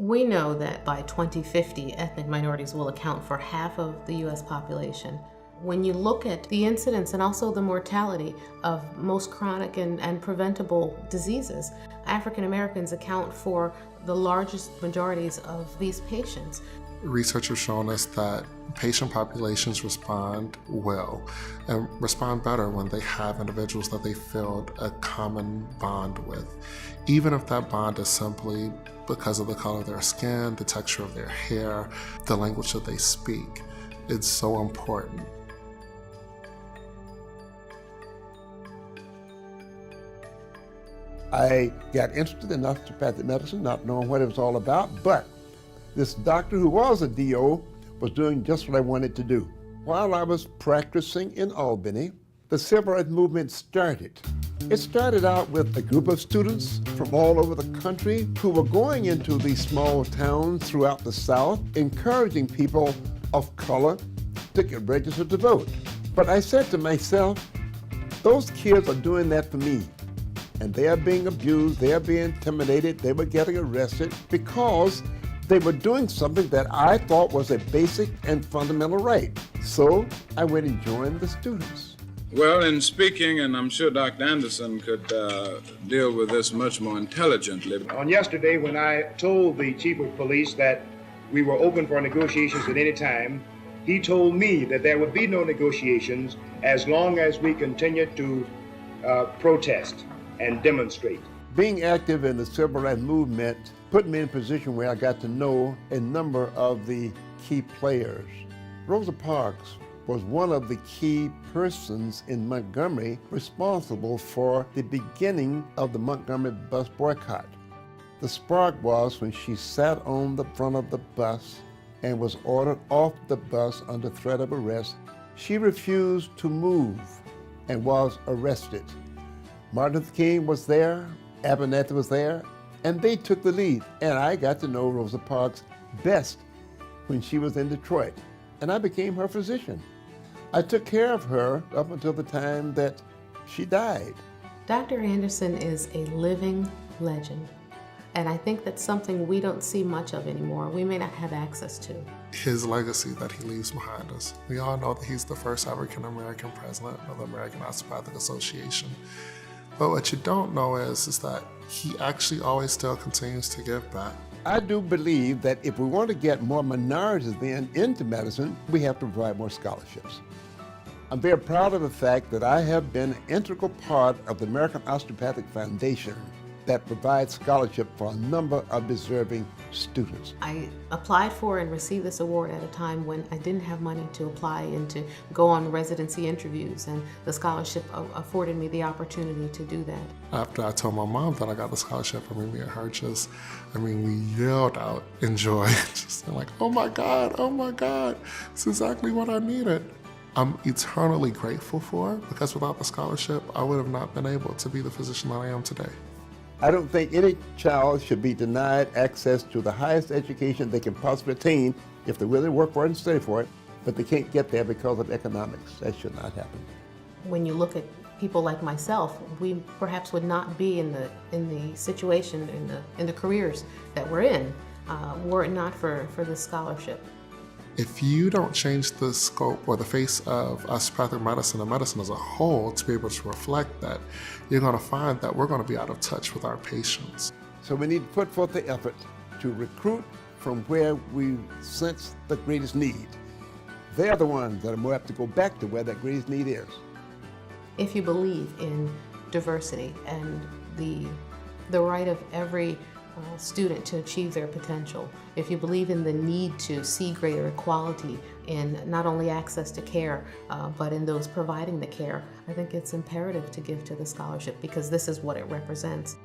We know that by 2050, ethnic minorities will account for half of the U.S. population. When you look at the incidence and also the mortality of most chronic and preventable diseases, African Americans account for the largest majorities of these patients. Research has shown us that patient populations respond well and respond better when they have individuals that they feel a common bond with, even if that bond is simply because of the color of their skin, the texture of their hair, the language that they speak. It's so important. I got interested in osteopathic medicine, not knowing what it was all about, but this doctor who was a DO was doing just what I wanted to do. While I was practicing in Albany, the civil rights movement started. It started out with a group of students from all over the country who were going into these small towns throughout the South, encouraging people of color to get registered to vote. But I said to myself, those kids are doing that for me. And they are being abused, they are being intimidated, they were getting arrested because they were doing something that I thought was a basic and fundamental right. So I went and joined the students. Well, in speaking, and I'm sure Dr. Anderson could deal with this much more intelligently. On yesterday, when I told the chief of police that we were open for negotiations at any time, he told me that there would be no negotiations as long as we continued to protest and demonstrate. Being active in the civil rights movement put me in a position where I got to know a number of the key players. Rosa Parks was one of the key persons in Montgomery responsible for the beginning of the Montgomery bus boycott. The spark was when she sat on the front of the bus and was ordered off the bus under threat of arrest. She refused to move and was arrested. Martin Luther King was there, Abernathy was there, and they took the lead. And I got to know Rosa Parks best when she was in Detroit, and I became her physician. I took care of her up until the time that she died. Dr. Anderson is a living legend, and I think that's something we don't see much of anymore. We may not have access to. His legacy that he leaves behind us. We all know that he's the first African American president of the American Osteopathic Association. But what you don't know is that he actually always still continues to give back. I do believe that if we want to get more minorities then into medicine, we have to provide more scholarships. I'm very proud of the fact that I have been an integral part of the American Osteopathic Foundation that provides scholarship for a number of deserving students. I applied for and received this award at a time when I didn't have money to apply and to go on residency interviews, and the scholarship afforded me the opportunity to do that. After I told my mom that I got the scholarship, me and her we yelled out in joy, just like, oh my God, it's exactly what I needed. I'm eternally grateful for it because without the scholarship, I would have not been able to be the physician that I am today. I don't think any child should be denied access to the highest education they can possibly attain if they really work for it and study for it, but they can't get there because of economics. That should not happen. When you look at people like myself, we perhaps would not be in the situation, in the careers that we're in, were it not for this scholarship. If you don't change the scope or the face of osteopathic medicine and medicine as a whole to be able to reflect that, you're going to find that we're going to be out of touch with our patients. So we need to put forth the effort to recruit from where we sense the greatest need. They're the ones that are more apt to go back to where that greatest need is. If you believe in diversity and the right of every student to achieve their potential, if you believe in the need to see greater equality in not only access to care, but in those providing the care, I think it's imperative to give to the scholarship because this is what it represents.